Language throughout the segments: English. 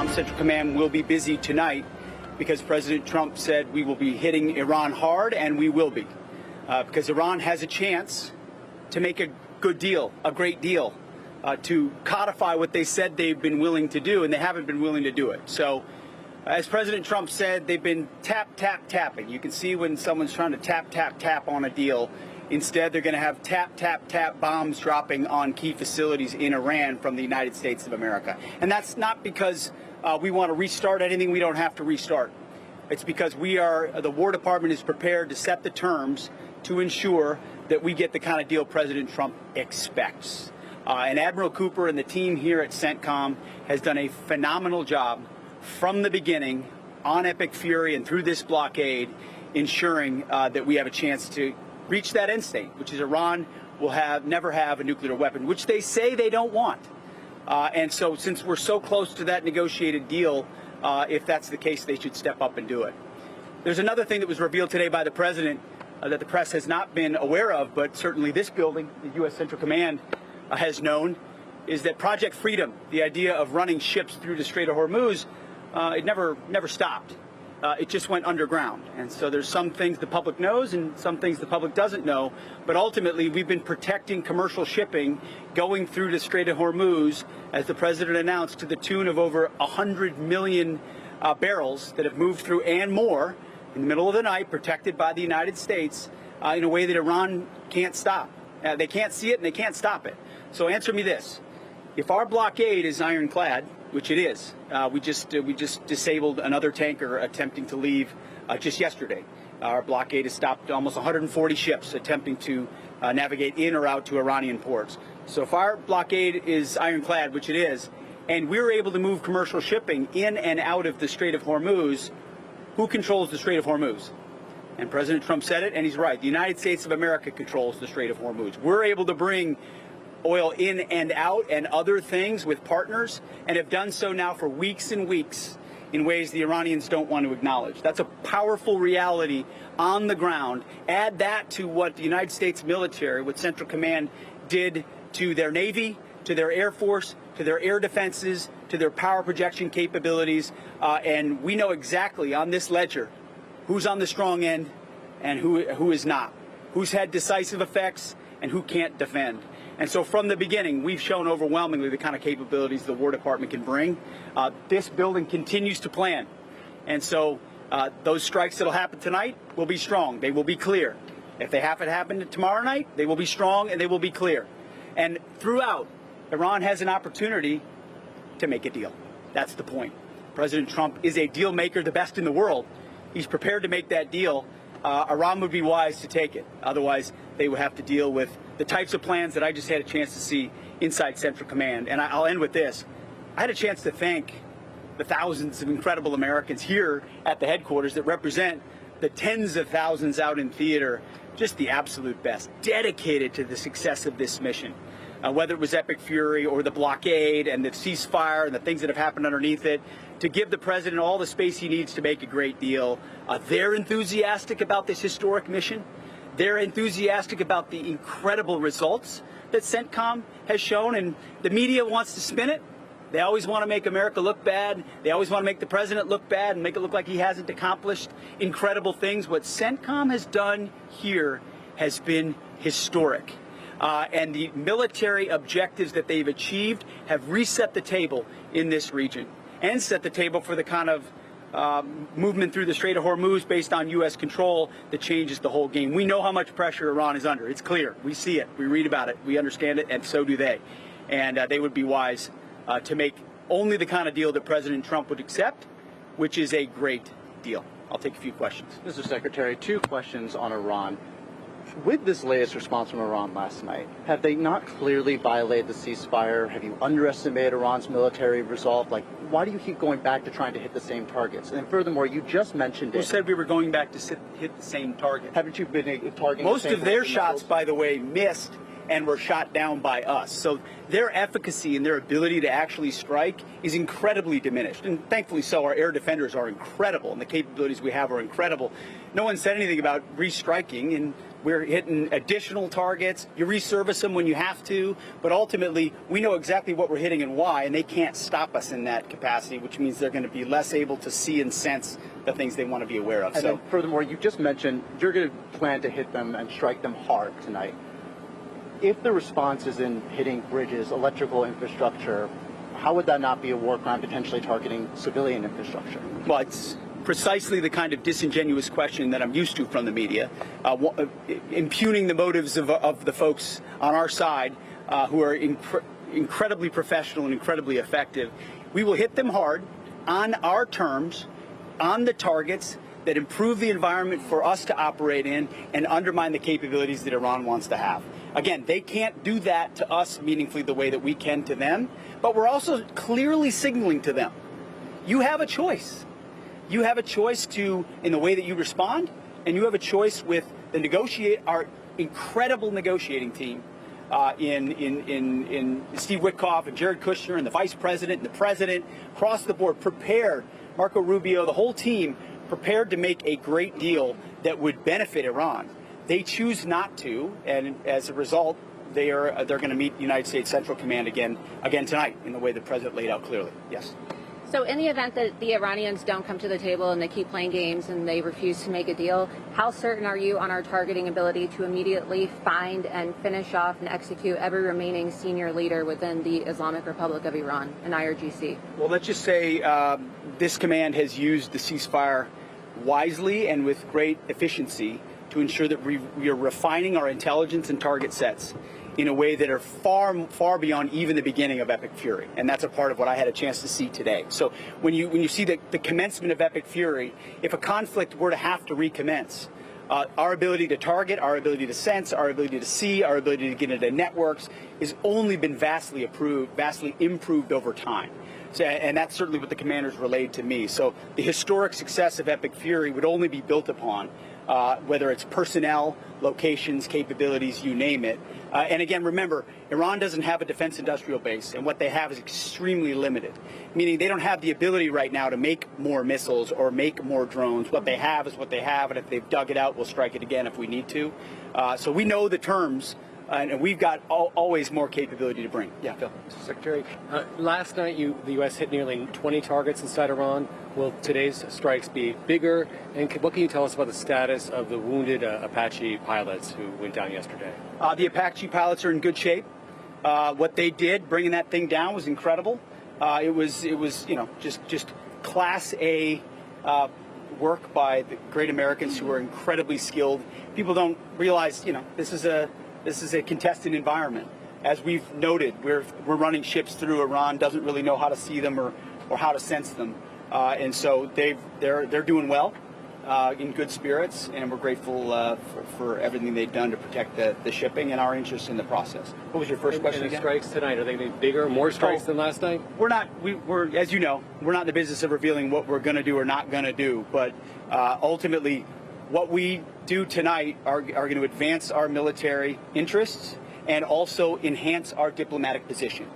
Central Command will be busy tonight because President Trump said we will be hitting Iran hard, and we will be. Because Iran has a chance to make a good deal, a great deal, to codify what they said they've been willing to do, and they haven't been willing to do it. So, as President Trump said, they've been tapping. You can see when someone's trying to tap on a deal. Instead, they're going to have tap bombs dropping on key facilities in Iran from the United States of America. And that's not because we want to restart anything we don't have to restart. It's because the War Department is prepared to set the terms to ensure that we get the kind of deal President Trump expects. And Admiral Cooper and the team here at CENTCOM has done a phenomenal job from the beginning on Epic Fury and through this blockade, ensuring that we have a chance to reach that end state, which is Iran will never have a nuclear weapon, which they say they don't want. And so since we're so close to that negotiated deal, if that's the case, they should step up and do it. There's another thing that was revealed today by the President that the press has not been aware of, but certainly this building, the U.S. Central Command, has known, is that Project Freedom, the idea of running ships through the Strait of Hormuz, it never stopped. It just went underground. And so there's some things the public knows and some things the public doesn't know. But ultimately, we've been protecting commercial shipping going through the Strait of Hormuz, as the President announced, to the tune of over 100 million barrels that have moved through and more in the middle of the night, protected by the United States in a way that Iran can't stop. They can't see it and they can't stop it. So answer me this. If our blockade is ironclad, which it is, we just disabled another tanker attempting to leave just yesterday. Our blockade has stopped almost 140 ships attempting to navigate in or out to Iranian ports. So if our blockade is ironclad, which it is, and we're able to move commercial shipping in and out of the Strait of Hormuz, who controls the Strait of Hormuz? And President Trump said it, and he's right. The United States of America controls the Strait of Hormuz. We're able to bring oil in and out and other things with partners, and have done so now for weeks and weeks in ways the Iranians don't want to acknowledge. That's a powerful reality on the ground. Add that to what the United States military, what Central Command did to their Navy, to their Air Force, to their air defenses, to their power projection capabilities, and we know exactly on this ledger who's on the strong end and who is not, who's had decisive effects and who can't defend. And so from the beginning, we've shown overwhelmingly the kind of capabilities the War Department can bring. This building continues to plan. And so those strikes that will happen tonight will be strong. They will be clear. If they have to happen tomorrow night, they will be strong and they will be clear. And throughout, Iran has an opportunity to make a deal. That's the point. President Trump is a deal maker, the best in the world. He's prepared to make that deal. Iran would be wise to take it. Otherwise, they would have to deal with the types of plans that I just had a chance to see inside Central Command. And I'll end with this. I had a chance to thank the thousands of incredible Americans here at the headquarters that represent the tens of thousands out in theater, just the absolute best, dedicated to the success of this mission. Whether it was Epic Fury or the blockade and the ceasefire and the things that have happened underneath it, to give the President all the space he needs to make a great deal. They're enthusiastic about this historic mission. They're enthusiastic about the incredible results that CENTCOM has shown, and the media wants to spin it. They always want to make America look bad. They always want to make the President look bad and make it look like he hasn't accomplished incredible things. What CENTCOM has done here has been historic. And the military objectives that they've achieved have reset the table in this region and set the table for the kind of movement through the Strait of Hormuz based on U.S. control that changes the whole game. We know how much pressure Iran is under. It's clear. We see it. We read about it. We understand it, and so do they. And they would be wise to make only the kind of deal that President Trump would accept, which is a great deal. I'll take a few questions. Mr. Secretary, 2 questions on Iran. With this latest response from Iran last night, have they not clearly violated the ceasefire? Have you underestimated Iran's military resolve? Like, why do you keep going back to trying to hit the same targets? And furthermore, you just mentioned Who said we were going back to hit the same target? Haven't you been targeting Most the same of their missiles? shots, by the way, missed and were shot down by us. So their efficacy and their ability to actually strike is incredibly diminished. And thankfully so, our air defenders are incredible, and the capabilities we have are incredible. No one said anything about restriking, and we're hitting additional targets. You resurface them when you have to, but ultimately we know exactly what we're hitting and why, and they can't stop us in that capacity, which means they're going to be less able to see and sense the things they want to be aware of. And then furthermore, you just mentioned you're going to plan to hit them and strike them hard tonight. If the response is in hitting bridges, electrical infrastructure, how would that not be a war crime potentially targeting civilian infrastructure? Well, it's precisely the kind of disingenuous question that I'm used to from the media, impugning the motives of the folks on our side who are incredibly professional and incredibly effective. We will hit them hard on our terms, on the targets that improve the environment for us to operate in and undermine the capabilities that Iran wants to have. Again, they can't do that to us meaningfully the way that we can to them, but we're also clearly signaling to them, you have a choice. You have a choice in the way that you respond, and you have a choice with our incredible negotiating team in Steve Witkoff and Jared Kushner and the Vice President and the President, across the board, prepared, Marco Rubio, the whole team, prepared to make a great deal that would benefit Iran. They choose not to, and as a result, they're going to meet United States Central Command again tonight in the way the President laid out clearly. Yes. So in the event that the Iranians don't come to the table and they keep playing games and they refuse to make a deal, how certain are you on our targeting ability to immediately find and finish off and execute every remaining senior leader within the Islamic Republic of Iran, an IRGC? Well, let's just say this command has used the ceasefire wisely and with great efficiency to ensure that we are refining our intelligence and target sets in a way that are far, far beyond even the beginning of Epic Fury. And that's a part of what I had a chance to see today. So when you see the commencement of Epic Fury, if a conflict were to have to recommence, our ability to target, our ability to sense, our ability to see, our ability to get into networks has only been vastly improved over time. So, and that's certainly what the commanders relayed to me. So the historic success of Epic Fury would only be built upon whether it's personnel, locations, capabilities, you name it. And again, remember, Iran doesn't have a defense industrial base, and what they have is extremely limited, meaning they don't have the ability right now to make more missiles or make more drones. What they have is what they have, and if they've dug it out, we'll strike it again if we need to. So we know the terms, and we've got always more capability to bring. Yeah, Phil. Mr. Secretary, last night the U.S. hit nearly 20 targets inside Iran. Will today's strikes be bigger? And what can you tell us about the status of the wounded Apache pilots who went down yesterday? The Apache pilots are in good shape. What they did, bringing that thing down, was incredible. It was just Class A work by the great Americans who are incredibly skilled. People don't realize, this is a contested environment. As we've noted, we're running ships through. Iran doesn't really know how to see them or how to sense them, and so they're doing well, in good spirits, and we're grateful for everything they've done to protect the shipping and our interest in the process. What was your first question and the again? Strikes tonight, are they going to be bigger, more strikes than last night? We're not. We're as you know, we're not in the business of revealing what we're going to do or not going to do, but ultimately, what we do tonight are going to advance our military interests and also enhance our diplomatic position.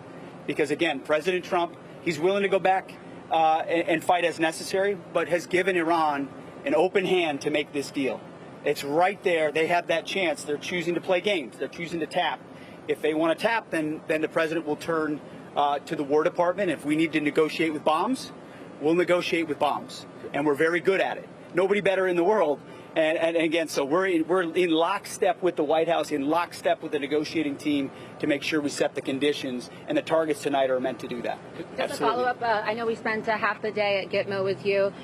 Because again, President Trump, he's willing to go back and fight as necessary, but has given Iran an open hand to make this deal. It's right there. They have that chance. They're choosing to play games. They're choosing to tap. If they want to tap, then the president will turn to the War Department. If we need to negotiate with bombs, we'll negotiate with bombs. And we're very good at it. Nobody better in the world. And again, so we're in lockstep with the White House, in lockstep with the negotiating team to make sure we set the conditions, and the targets tonight are meant to do that. Just a follow-up, I know we spent half the day at Gitmo with you.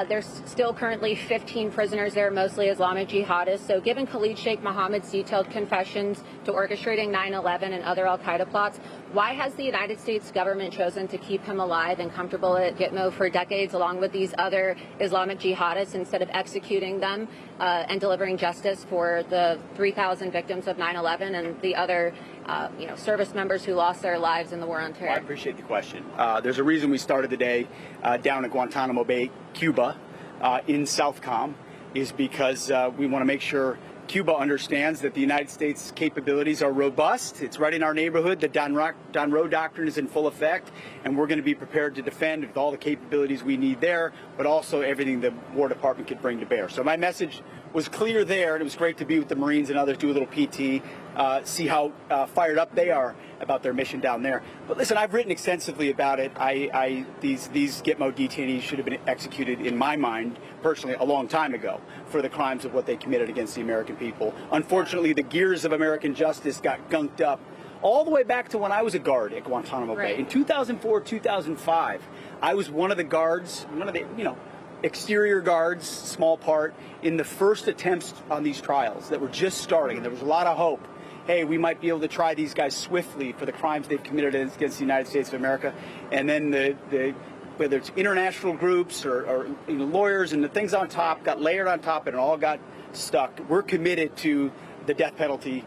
There's still currently 15 prisoners there, mostly Islamic jihadists. So given Khalid Sheikh Mohammed's detailed confessions to orchestrating 9/11 and other al-Qaeda plots, why has the United States government chosen to keep him alive and comfortable at Gitmo for decades along with these other Islamic jihadists instead of executing them and delivering justice for the 3,000 victims of 9/11 and the other service members who lost their lives in the war on terror? Well, I appreciate the question. There's a reason we started the day down at Guantanamo Bay, Cuba, in CENTCOM, is because we want to make sure Cuba understands that the United States capabilities are robust. It's right in our neighborhood. The Donroe Doctrine is in full effect, and we're going to be prepared to defend with all the capabilities we need there, but also everything the War Department could bring to bear. So my message was clear there, and it was great to be with the Marines and others, do a little PT, see how fired up they are about their mission down there. But listen, I've written extensively about it. These Gitmo detainees should have been executed, in my mind, personally, a long time ago for the crimes of what they committed against the American people. Unfortunately, the gears of American justice got gunked up all the way back to when I was a guard at Guantanamo Bay. In 2004, 2005, I was one of the guards, one of the, exterior guards, small part, in the first attempts on these trials that were just starting, and there was a lot of hope. Hey, we might be able to try these guys swiftly for the crimes they've committed against the United States of America. And then whether it's international groups or lawyers and the things on top got layered on top and it all got stuck. We're committed to the death penalty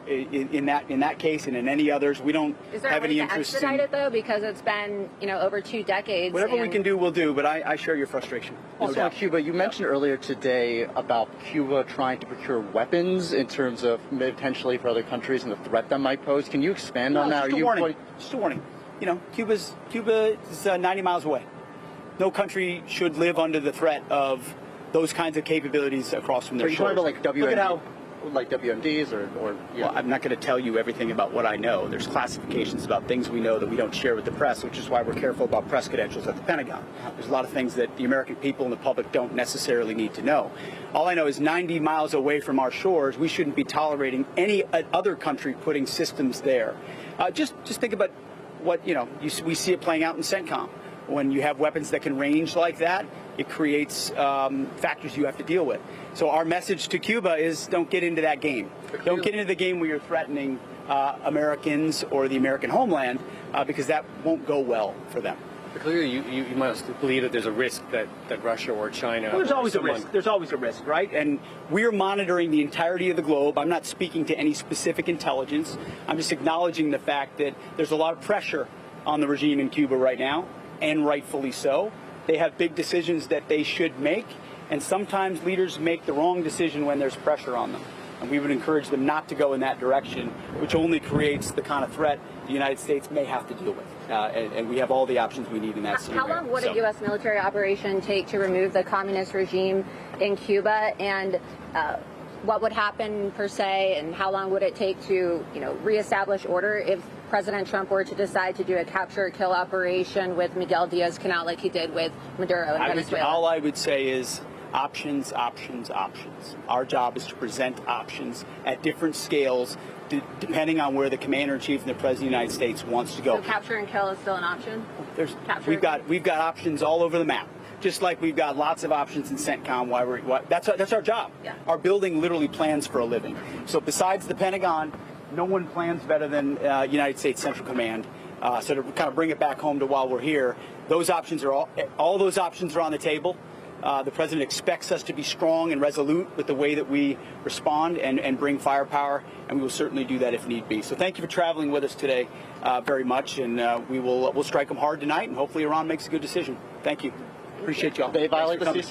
in that case and in any others. We don't have any interest in. Is there a way to expedite it though, because it's been over 2 decades? Whatever we can do, we'll do. But I share your frustration. Also on Cuba, you mentioned earlier today about Cuba trying to procure weapons in terms of potentially for other countries and the threat that might pose. Can you expand on that? Just a warning. Cuba is 90 miles away. No country should live under the threat of those kinds of capabilities across from their shores. Are you talking about like WMDs or Well, I'm not going to tell you everything about what I know. There's classifications about things we know that we don't share with the press, which is why we're careful about press credentials at the Pentagon. There's a lot of things that the American people and the public don't necessarily need to know. All I know is 90 miles away from our shores, we shouldn't be tolerating any other country putting systems there. Just think about what, we see it playing out in CENTCOM. When you have weapons that can range like that, it creates factors you have to deal with. So our message to Cuba is don't get into that game. Don't get into the game where you're threatening Americans or the American homeland because that won't go well for them. But clearly, you must believe that there's a risk that Russia or China. Well, there's always a risk. There's always a risk, right? And we're monitoring the entirety of the globe. I'm not speaking to any specific intelligence. I'm just acknowledging the fact that there's a lot of pressure on the regime in Cuba right now, and rightfully so. They have big decisions that they should make, and sometimes leaders make the wrong decision when there's pressure on them. And we would encourage them not to go in that direction, which only creates the kind of threat the United States may have to deal with. And we have all the options we need in that scenario. How long would a U.S. military operation take to remove the communist regime in Cuba? And what would happen, per se, and how long would it take to, reestablish order if President Trump were to decide to do a capture-kill operation with Miguel Diaz-Canel like he did with Maduro in Venezuela? All I would say is options, options, options. Our job is to present options at different scales, depending on where the Commander-in-Chief and the President of the United States wants to go. So capture and kill is still an option? We've got options all over the map. Just like we've got lots of options in CENTCOM. That's our job. Yeah. Our building literally plans for a living. So besides the Pentagon, no one plans better than United States Central Command. So to kind of bring it back home to while we're here, those options are all those options are on the table. The President expects us to be strong and resolute with the way that we respond and bring firepower, and we will certainly do that if need be. So thank you for traveling with us today very much, and we'll strike them hard tonight, and hopefully Iran makes a good decision. Thank you. Appreciate y'all. They violate the ceasefire.